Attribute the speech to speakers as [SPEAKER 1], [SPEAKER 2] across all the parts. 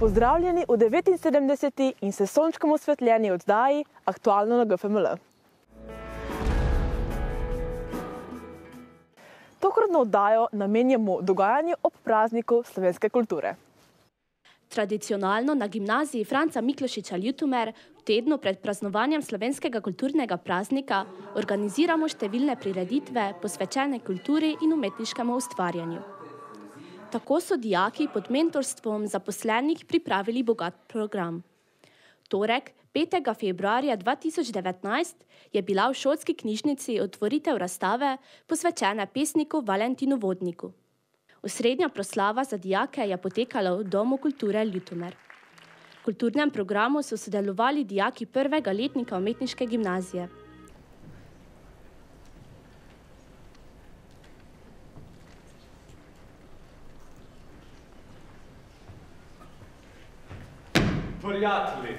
[SPEAKER 1] Pozdravljeni v 79. in s sončkom osvetljeni oddaji Aktualno na GFML. Tokratno oddajo namenjamo dogajanju ob prazniku slovenske kulture.
[SPEAKER 2] Tradicionalno na gimnaziji Franca Miklošiča Ljutomer v tednu pred praznovanjem slovenskega kulturnega praznika organiziramo številne prireditve posvečene kulturi in umetniškemu ustvarjanju. Tako so dijaki pod mentorstvom zaposlenih pripravili bogat program. Torek, 5. februarja 2019, je bila v šolski knjižnici otvoritev razstave posvečene pesniku Valentinu Vodniku. Osrednja proslava za dijake je potekala v Domu kulture Ljutomer. V kulturnem programu so sodelovali dijaki prvega letnika umetniške gimnazije.
[SPEAKER 3] Prijatelji,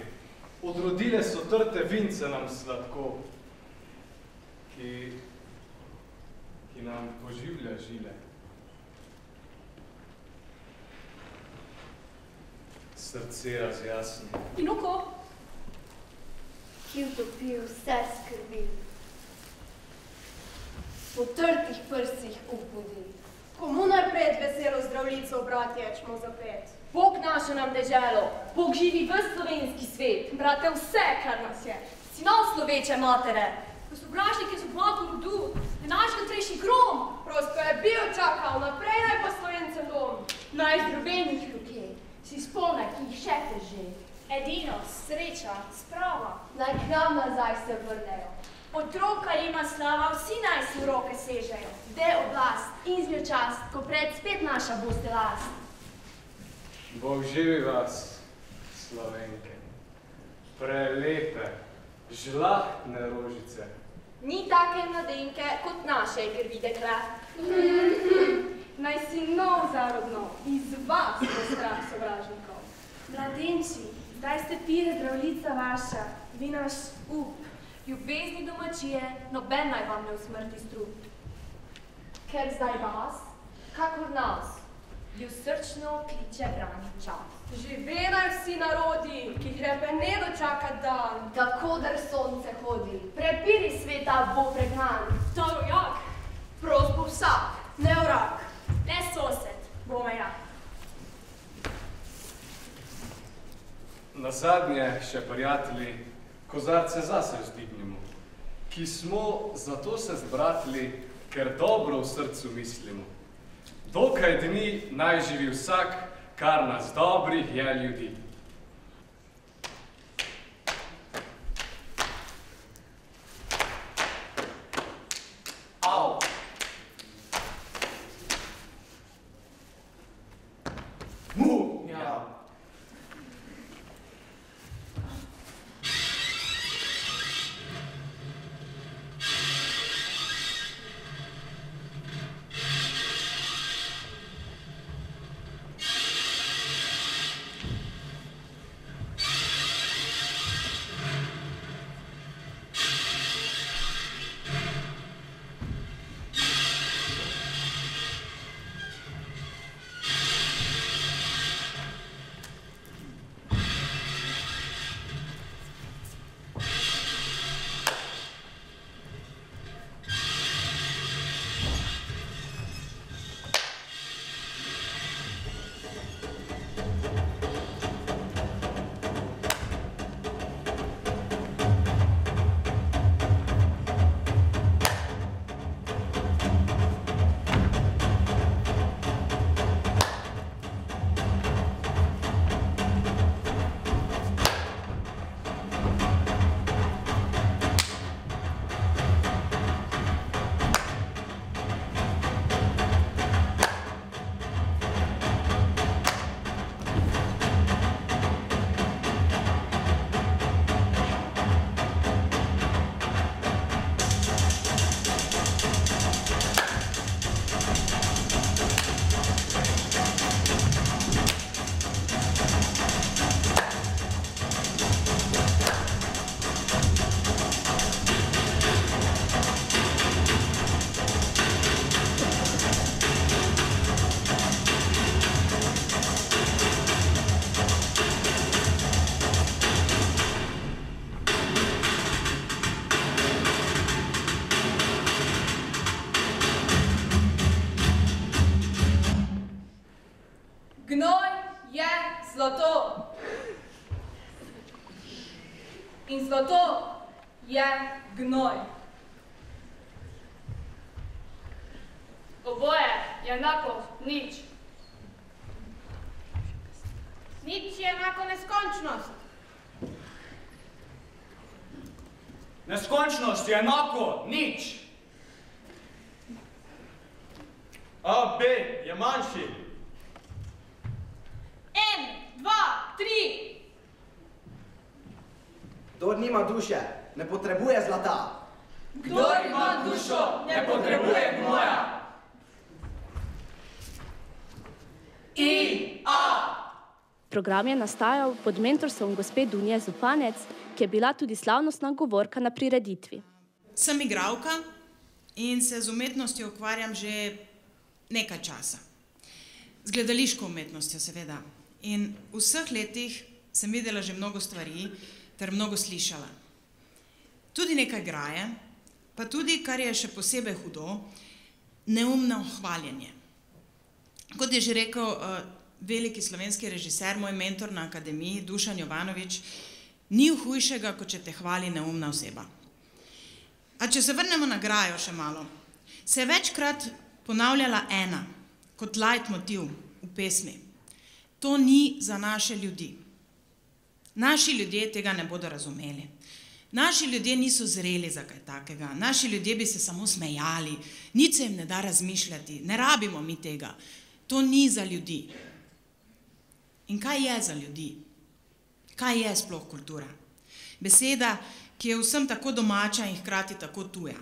[SPEAKER 3] odrodile so trte vince nam sladko, ki nam poživlja žile. Srce razjasni.
[SPEAKER 4] In oko?
[SPEAKER 5] Ki utopi vse skrbi. Po trtih prsih ubudi.
[SPEAKER 4] Komu napred veselo zdravljico, bratje, čmo zapet?
[SPEAKER 6] Bog našo nam deželo, Bog živi v slovenski svet.
[SPEAKER 4] Brate, vse, kar nas je.
[SPEAKER 6] Sinov sloveče matere.
[SPEAKER 4] Ko so vražniki z oblaku rodu, je naš jutrejšnji grom. Prosto je bil čakal, naprej naj pa Slovencem dom.
[SPEAKER 6] Naj zdrobenih roke, si spomne, ki jih še teže.
[SPEAKER 4] Edino, sreča, sprava.
[SPEAKER 5] Naj k nam nazaj se vrnejo.
[SPEAKER 4] Otroka ima slava, vsi naj si v roke sežejo.
[SPEAKER 6] De oblast in z njo čast, ko pred spet naša boste last.
[SPEAKER 3] Bog živi vas, Slovenke, prelepe, žlahtne rožice.
[SPEAKER 4] Ni take mladenke, kot naše krvi dekle. Naj si nov zarodno, iz vas bo strah sovražnikov.
[SPEAKER 7] Mladenči, zdaj ste pire zdravljica vaša, vi naš up.
[SPEAKER 4] Ljubezni domačije, noben naj vam ne usmrti strup.
[SPEAKER 5] Ker zdaj vas, kakor nas,
[SPEAKER 4] Lju srčno kliče brani čas. Žive naj vsi narodi, ki hrepe ne dočaka dan.
[SPEAKER 5] tako dar sonce hodi, prepiri sveta bo pregnan.
[SPEAKER 4] Ta rojak, prost bo vsak, ne vrak, ne sosed, bo meja.
[SPEAKER 3] Nazadnje, še prijatelji, kozarce zase vzdignimo, ki smo zato se zbratili, ker dobro v srcu mislimo. Dokaj dni naj živi vsak, kar nas dobrih je ljudi. Au! Mu! Ja.
[SPEAKER 4] zlato je gnoj.
[SPEAKER 5] Oboje je enako nič.
[SPEAKER 8] Nič je enako neskončnost.
[SPEAKER 9] Neskončnost je enako nič. A, B je manjši.
[SPEAKER 8] 1, 2, 3.
[SPEAKER 10] Kdor nima duše, ne potrebuje zlata.
[SPEAKER 9] Kdor ima dušo, ne potrebuje gnoja.
[SPEAKER 2] Program je nastajal pod mentorstvom gospe Dunje Zupanec, ki je bila tudi slavnostna govorka na prireditvi.
[SPEAKER 11] Sem igralka in se z umetnostjo ukvarjam že nekaj časa. Z gledališko umetnostjo, seveda. In v vseh letih sem videla že mnogo stvari ter mnogo slišala. Tudi nekaj graje, pa tudi, kar je še posebej hudo, neumno hvaljenje. Kot je že rekel veliki slovenski režiser, moj mentor na akademiji, Dušan Jovanovič, ni hujšega, kot če te hvali neumna oseba. A če se vrnemo na grajo še malo, se je večkrat ponavljala ena, kot leitmotiv v pesmi. To ni za naše ljudi. Naši ljudje tega ne bodo razumeli. Naši ljudje niso zreli za kaj takega. Naši ljudje bi se samo smejali, nič se jim ne da razmišljati, ne rabimo mi tega. To ni za ljudi. In kaj je za ljudi? Kaj je sploh kultura? Beseda, ki je vsem tako domača in hkrati tako tuja.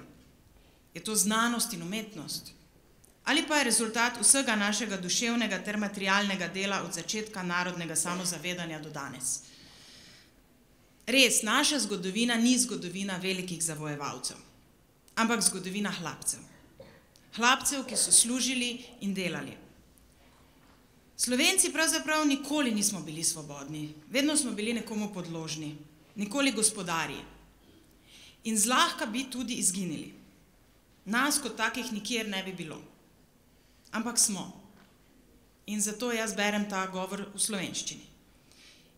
[SPEAKER 11] Je to znanost in umetnost? Ali pa je rezultat vsega našega duševnega ter materialnega dela od začetka narodnega samozavedanja do danes? Res, naša zgodovina ni zgodovina velikih zavojevalcev, ampak zgodovina hlapcev. Hlapcev, ki so služili in delali. Slovenci pravzaprav nikoli nismo bili svobodni, vedno smo bili nekomu podložni, nikoli gospodarji. In zlahka bi tudi izginili. Nas kot takih nikjer ne bi bilo. Ampak smo. In zato jaz berem ta govor v slovenščini.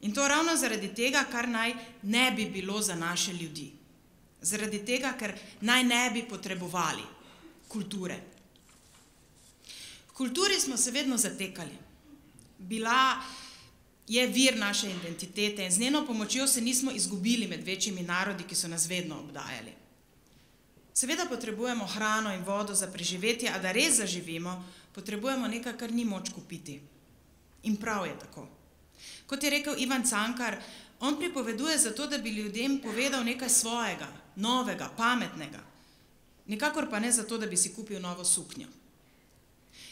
[SPEAKER 11] In to ravno zaradi tega, kar naj ne bi bilo za naše ljudi. Zaradi tega, ker naj ne bi potrebovali kulture. V kulturi smo se vedno zatekali. Bila je vir naše identitete in z njeno pomočjo se nismo izgubili med večjimi narodi, ki so nas vedno obdajali. Seveda potrebujemo hrano in vodo za preživetje, a da res zaživimo, potrebujemo nekaj, kar ni moč kupiti. In prav je tako. Kot je rekel Ivan Cankar, on pripoveduje zato, da bi ljudem povedal nekaj svojega, novega, pametnega. Nikakor pa ne zato, da bi si kupil novo suknjo.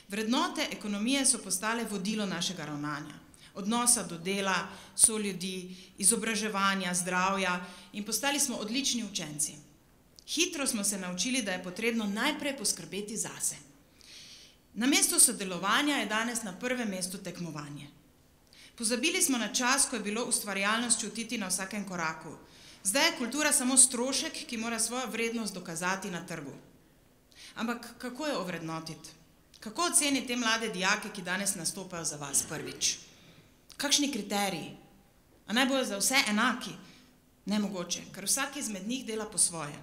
[SPEAKER 11] Vrednote ekonomije so postale vodilo našega ravnanja, odnosa do dela, soljudi, izobraževanja, zdravja in postali smo odlični učenci. Hitro smo se naučili, da je potrebno najprej poskrbeti zase. Namesto sodelovanja je danes na prvem mestu tekmovanje. Pozabili smo na čas, ko je bilo ustvarjalnost čutiti na vsakem koraku. Zdaj je kultura samo strošek, ki mora svojo vrednost dokazati na trgu. Ampak kako jo ovrednotiti? Kako oceniti te mlade dijake, ki danes nastopajo za vas prvič? Kakšni kriteriji? A naj bojo za vse enaki? Nemogoče, ker vsak izmed njih dela po svoje.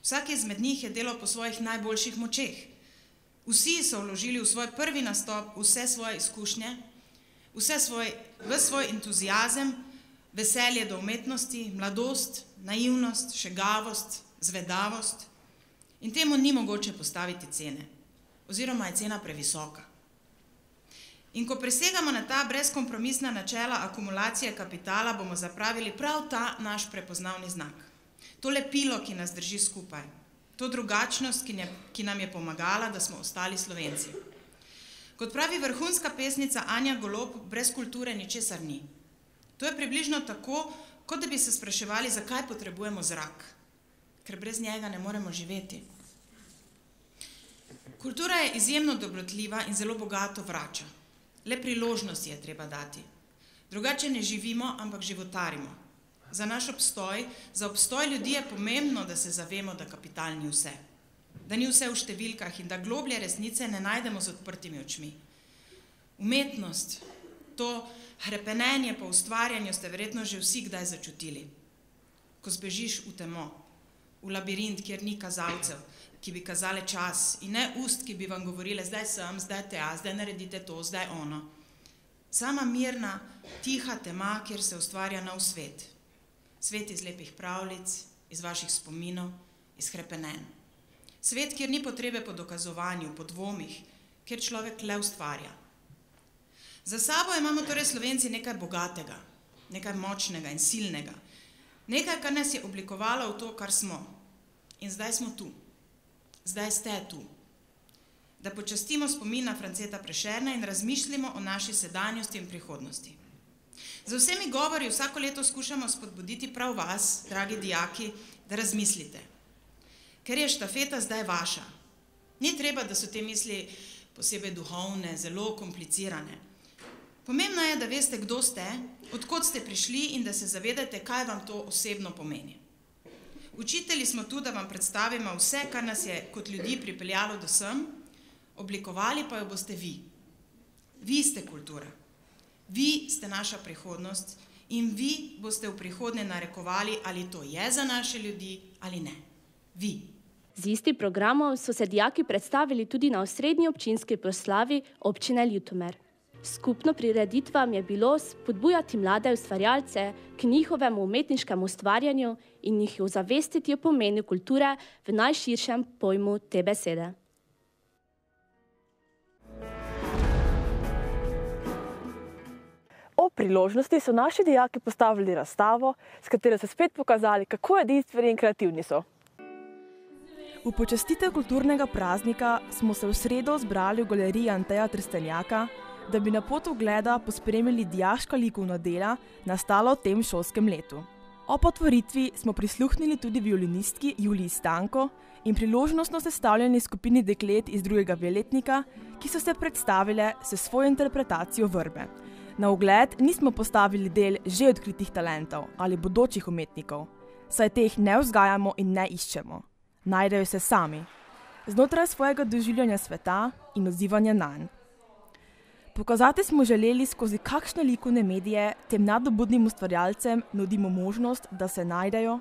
[SPEAKER 11] Vsak izmed njih je delal po svojih najboljših močeh. Vsi so vložili v svoj prvi nastop vse svoje izkušnje, v svoj entuziazem, veselje do umetnosti, mladost, naivnost, šegavost, zvedavost. In temu ni mogoče postaviti cene, oziroma je cena previsoka. In ko presegamo na ta brezkompromisna načela akumulacije kapitala, bomo zapravili prav ta naš prepoznavni znak. To lepilo, ki nas drži skupaj. To drugačnost, ki nam je pomagala, da smo ostali Slovenci. Kot pravi vrhunska pesnica Anja Golob, brez kulture ničesar ni. To je približno tako, kot da bi se spraševali, zakaj potrebujemo zrak. Ker brez njega ne moremo živeti. Kultura je izjemno dobrotljiva in zelo bogato vrača. Le priložnosti je treba dati. Drugače ne živimo, ampak životarimo. Za naš obstoj, za obstoj ljudi je pomembno, da se zavemo, da kapital ni vse. Da ni vse v številkah in da globlje resnice ne najdemo z odprtimi očmi. Umetnost, To hrepenenje po ustvarjanju ste verjetno že vsi kdaj začutili. Ko zbežiš v temo, v labirint, kjer ni kazalcev, ki bi kazale čas in ne ust, ki bi vam govorile zdaj sem, zdaj tja, zdaj naredite to, zdaj ono. Sama mirna, tiha tema, kjer se ustvarja nov svet. Svet iz lepih pravljic, iz vaših spominov, iz hrepenenj. Svet, kjer ni potrebe po dokazovanju, po dvomih, kjer človek le ustvarja. Za sabo imamo torej Slovenci nekaj bogatega, nekaj močnega in silnega, nekaj, kar nas je oblikovalo v to, kar smo. In zdaj smo tu. Zdaj ste tu. Da počastimo spomin na Franceta Prešerna in razmišljamo o naši sedanjosti in prihodnosti. Z vsemi govori vsako leto skušamo spodbuditi prav vas, dragi dijaki, da razmislite. Ker je štafeta zdaj vaša. Ni treba, da so te misli posebej duhovne, zelo komplicirane. Pomembno je, da veste, kdo ste, odkot ste prišli in da se zavedate, kaj vam to osebno pomeni. Učitelji smo tu, da vam predstavimo vse, kar nas je kot ljudi pripeljalo do sem, oblikovali pa jo boste vi. Vi ste kultura. Vi ste naša prihodnost in vi boste v prihodnje narekovali, ali to je za naše ljudi ali ne. Vi.
[SPEAKER 2] Z istim programom so se dijaki predstavili tudi na osrednji občinski proslavi občine Ljutomer. Skupno prireditvam je bilo spodbujati mlade ustvarjalce k njihovemu umetniškemu ustvarjanju in jih ozavestiti o pomenu kulture v najširšem pojmu te besede.
[SPEAKER 1] Ob priložnosti so naši dijaki postavili razstavo, s katero so spet pokazali, kako edinstveni in kreativni so. V počastitev kulturnega praznika smo se v sredo zbrali v galeriji Anteja Trstenjaka, da bi na pot ogleda pospremili dijaška likovna dela, nastala v tem šolskem letu. Ob otvoritvi smo prisluhnili tudi violinistki Juliji Stanko in priložnostno sestavljeni skupini deklet iz 2. B-letnika, ki so se predstavile s svojo interpretacijo vrbe. Na ogled nismo postavili del že odkritih talentov ali bodočih umetnikov, saj teh ne vzgajamo in ne iščemo. Najdejo se sami, znotraj svojega doživljanja sveta in odzivanja nanj. Pokazati smo želeli, skozi kakšne likovne medije tem nadobudnim ustvarjalcem nudimo možnost, da se najdejo,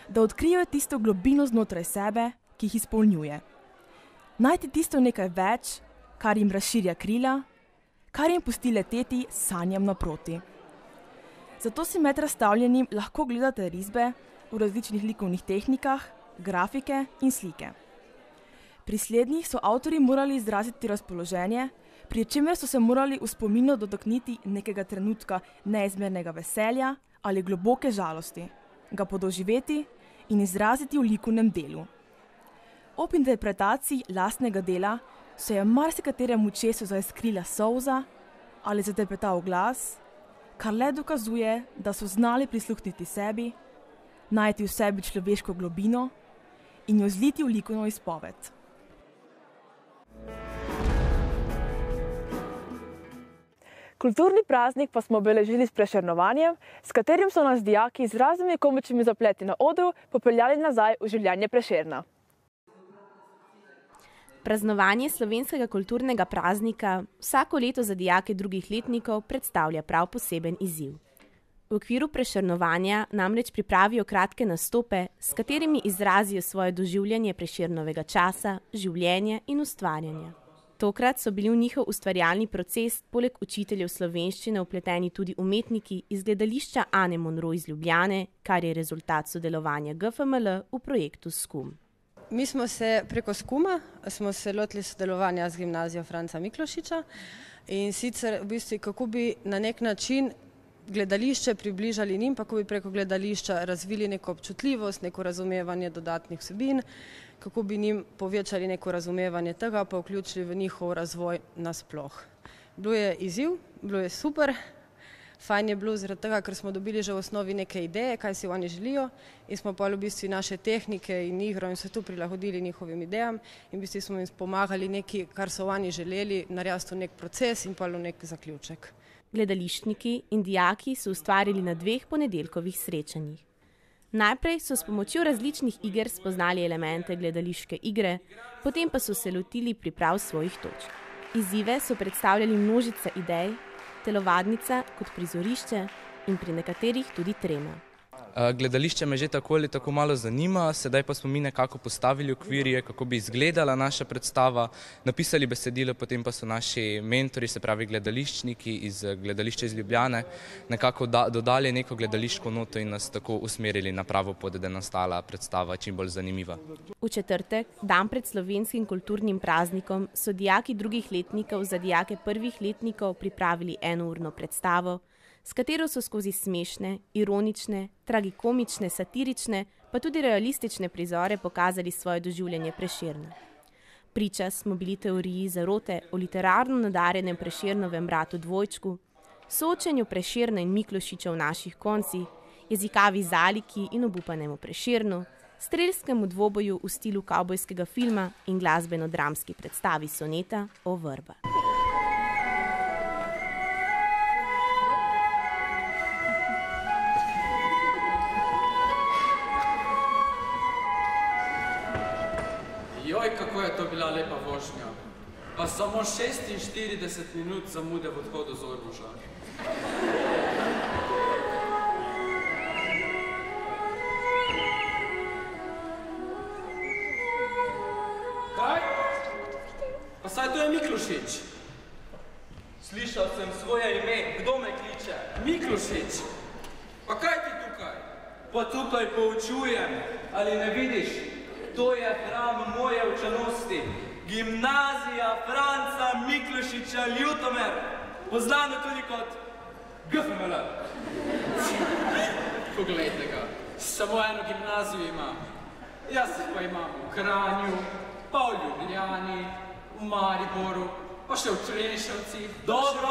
[SPEAKER 1] da odkrijejo tisto globino znotraj sebe, ki jih izpolnjuje. Najti tisto nekaj več, kar jim razširja krila, kar jim pusti leteti sanjam naproti. Zato si med razstavljanjem lahko gledate risbe v različnih likovnih tehnikah, grafike in slike. Pri slednjih so avtorji morali izraziti razpoloženje, pri čemer so se morali v spominu dotakniti nekega trenutka neizmernega veselja ali globoke žalosti, ga podoživeti in izraziti v likovnem delu. Ob interpretaciji lastnega dela se je marsikateremu česu zaiskrila solza ali zatepetal glas, kar le dokazuje, da so znali prisluhniti sebi, najti v sebi človeško globino in jo zliti v likovno izpoved. Kulturni praznik pa smo obeležili s prešernovanjem, s katerim so nas dijaki z raznimi komičnimi zapleti na odru popeljali nazaj v življenje Prešerna.
[SPEAKER 12] Praznovanje slovenskega kulturnega praznika vsako leto za dijake drugih letnikov predstavlja prav poseben izziv. V okviru prešernovanja namreč pripravijo kratke nastope, s katerimi izrazijo svoje doživljanje Prešernovega časa, življenja in ustvarjanja. Tokrat so bili v njihov ustvarjalni proces poleg učiteljev slovenščine vpleteni tudi umetniki iz gledališča Ane Monro iz Ljubljane, kar je rezultat sodelovanja GFML v projektu SKUM.
[SPEAKER 13] Mi smo se preko SKUM-a lotili sodelovanja z gimnazijo Franca Miklošiča in sicer v bistvu kako bi na nek način gledališče približali njim, pa kako bi preko gledališča razvili neko občutljivost, neko razumevanje dodatnih vsebin, kako bi njim povečali neko razumevanje tega, pa vključili v njihov razvoj nasploh. Bilo je izziv, bilo je super, fajn je bilo zaradi tega, ker smo dobili že v osnovi neke ideje, kaj si oni želijo in smo pa v bistvu naše tehnike in igro in vse tu prilagodili njihovim idejam in v bistvu smo jim pomagali nekaj, kar so oni želeli, narediti v nek proces in pa v nek zaključek.
[SPEAKER 12] Gledališčniki in dijaki so ustvarili na 2 ponedeljkovih srečanjih. Najprej so s pomočjo različnih iger spoznali elemente gledališke igre, potem pa so se lotili priprav svojih točk. Izzive so predstavljali množice idej, telovadnica kot prizorišče in pri nekaterih tudi trema.
[SPEAKER 14] Gledališče me že tako ali tako malo zanima, sedaj pa smo mi nekako postavili okvirje, kako bi izgledala naša predstava, napisali besedilo, potem pa so naši mentori, se pravi gledališčniki iz gledališča iz Ljubljane, nekako dodali neko gledališko noto in nas tako usmerili na pravo pot, da je nastala predstava čim bolj zanimiva.
[SPEAKER 12] V četrtek, dan pred slovenskim kulturnim praznikom, so dijaki drugih letnikov za dijake prvih letnikov pripravili enourno predstavo, s katero so skozi smešne, ironične, tragikomične, satirične, pa tudi realistične prizore pokazali svoje doživljanje Prešerna. Priča smo bili teoriji zarote o literarno nadarjenem Prešernovem bratu Dvojčku, soočenju Prešerna in Miklošiča v naših koncih, jezikavi zaliki in obupanemu Prešernu, strelskemu dvoboju v stilu kavbojskega filma in glasbeno-dramski predstavi soneta O vrba.
[SPEAKER 9] Joj, kako je to bila lepa vožnja. Pa samo 46 minut zamude v odhodu z Ormoža. Kaj? Pa saj to je Miklošič.
[SPEAKER 15] Slišal sem svoje ime. Kdo me kliče?
[SPEAKER 9] Miklošič. Pa kaj ti tukaj?
[SPEAKER 15] Pa tukaj poučujem. Ali ne vidiš? To je hram moje učenosti, gimnazija Franca Miklošiča Ljutomer, poznano tudi kot GFML.
[SPEAKER 9] Poglejte ga, samo eno gimnazijo ima. Jaz pa imam v Kranju, pa v Ljubljani, v Mariboru, pa še v Črenšovcih.
[SPEAKER 15] Dobro,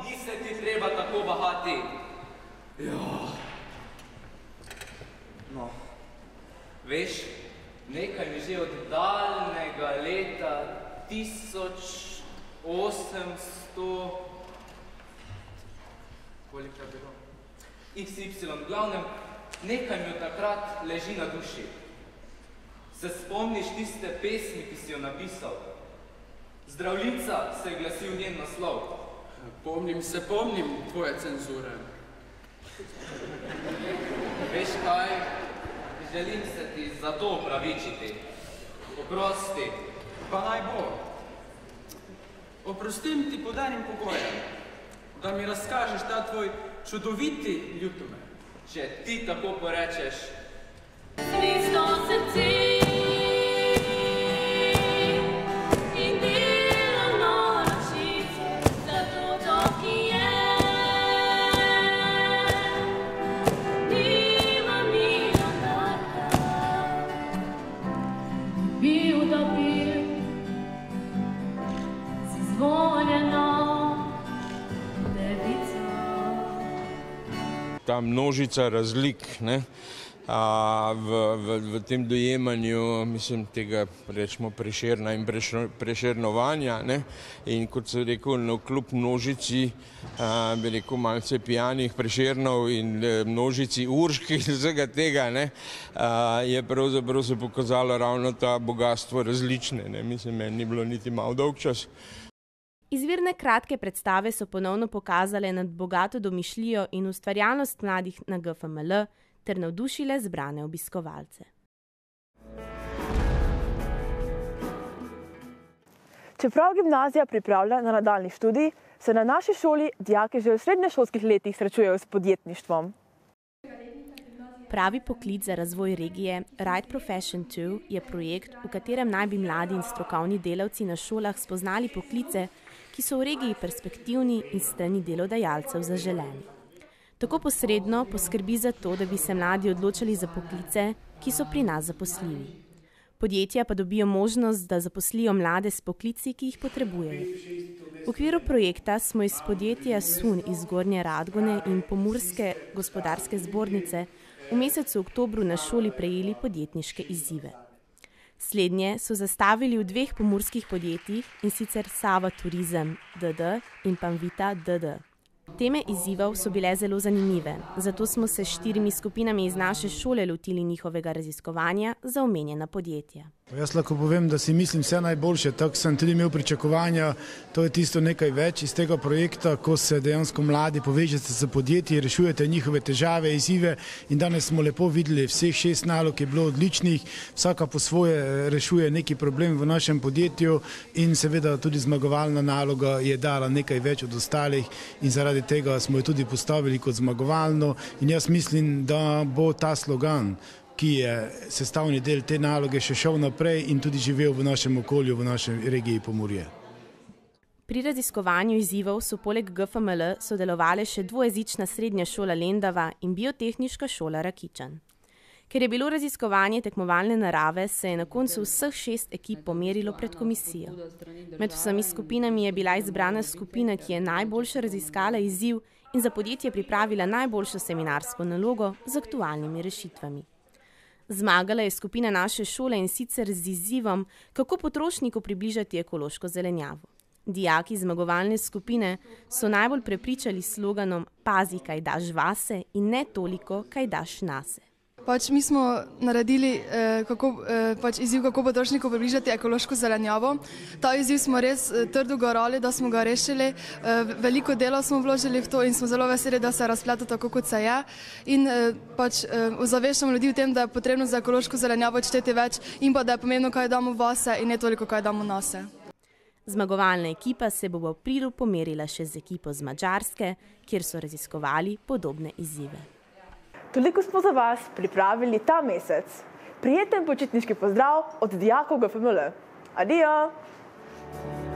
[SPEAKER 15] ni se ti treba tako bahati.
[SPEAKER 9] Ja.
[SPEAKER 15] No. Veš, nekaj mi že od daljnega leta 1800, koliko je bilo? XY, glavnem, nekaj mi od takrat leži na duši. Se spomniš tiste pesmi, ki si jo napisal? Zdravljica se je glasil njen naslov.
[SPEAKER 9] Pomnim tvoje cenzure.
[SPEAKER 15] Veš kaj? Želim se ti za to opravičiti. Oprosti.
[SPEAKER 9] Pa naj bo. Oprostim ti pod enim pogojem, da mi razkažeš ta tvoj čudoviti Ljutomer.
[SPEAKER 15] Če ti tako porečeš.
[SPEAKER 16] Slisto srce in delovno ročico, zato to, ki je.
[SPEAKER 17] Ta množica razlik, ne, v tem dojemanju, mislim, tega rečemo Prešerna in prešernovanja, ne, in kot sem rekel, kljub množici, bi rekel, malce pijanih Prešernov in množici Uršk in vsega tega, ne, je pravzaprav se pokazalo ravno ta bogatstvo različne, ne, mislim, meni ni bilo niti malo dolg čas.
[SPEAKER 12] Izvirne kratke predstave so ponovno pokazale nad bogato domišljijo in ustvarjalnost mladih na GFML ter navdušile zbrane obiskovalce.
[SPEAKER 1] Čeprav gimnazija pripravlja na nadaljnji študij, se na naši šoli dijaki že v srednješolskih letih srečujejo s podjetništvom.
[SPEAKER 12] Pravi poklic za razvoj regije Right Profession 2 je projekt, v katerem naj bi mladi in strokovni delavci na šolah spoznali poklice, ki so v regiji perspektivni in s strani delodajalcev zaželeni. Tako posredno poskrbi za to, da bi se mladi odločali za poklice, ki so pri nas zaposljivi. Podjetja pa dobijo možnost, da zaposlijo mlade s poklici, ki jih potrebujejo. V okviru projekta smo iz podjetja Sun iz Gornje Radgone in Pomurske gospodarske zbornice v mesecu oktobru na šoli prejeli podjetniške izzive. Slednje so zastavili v dveh pomurskih podjetjih, in sicer Sava Turizem d.d. in Panvita d.d. Teme izzivov so bile zelo zanimive, zato smo se s 4 skupinami iz naše šole lotili njihovega raziskovanja za omenjena podjetja.
[SPEAKER 18] Jaz lahko povem, da si mislim vse najboljše, tako sem tudi imel pričakovanja, to je tisto nekaj več iz tega projekta, ko se dejansko mladi povežete s podjetji, rešujete njihove težave, izzive in danes smo lepo videli, vseh 6 nalog je bilo odličnih, vsaka po svoje rešuje neki problem v našem podjetju in seveda tudi zmagovalna naloga je dala nekaj več od ostalih in zaradi tega smo jo tudi postavili kot zmagovalno in jaz mislim, da bo ta slogan, ki je sestavni del te naloge, še šel naprej in tudi živel v našem okolju, v naši regiji Pomurje.
[SPEAKER 12] Pri raziskovanju izzivov so poleg GFML sodelovale še dvojezična srednja šola Lendava in biotehniška šola Rakičan. Ker je bilo raziskovanje tekmovalne narave, se je na koncu vseh 6 ekip pomerilo pred komisijo. Med vsemi skupinami je bila izbrana skupina, ki je najboljše raziskala izziv in za podjetje pripravila najboljšo seminarsko nalogo z aktualnimi rešitvami. Zmagala je skupina naše šole in sicer z izzivom, kako potrošniku približati ekološko zelenjavo. Dijaki zmagovalne skupine so najbolj prepričali s sloganom "Pazi, kaj daš vase in ne toliko, kaj daš nase".
[SPEAKER 7] Mi smo naredili izziv, kako potrošniku približati ekološko zelenjavo. Ta izziv smo res trdo garali, da smo ga rešili. Veliko dela smo vložili v to in smo zelo veseli, da se je razpletel tako, kot se je. In ozaveščamo ljudi v tem, da je potrebno za ekološko zelenjavo šteti več in pa da je pomembno, kaj damo vase in ne toliko, kaj damo nase.
[SPEAKER 12] Zmagovalna ekipa se bo v aprilu pomerila še z ekipo z Madžarske, kjer so raziskovali podobne izzive.
[SPEAKER 1] Toliko smo za vas pripravili ta mesec. Prijeten počitniški pozdrav od dijakov GFML. Adijo!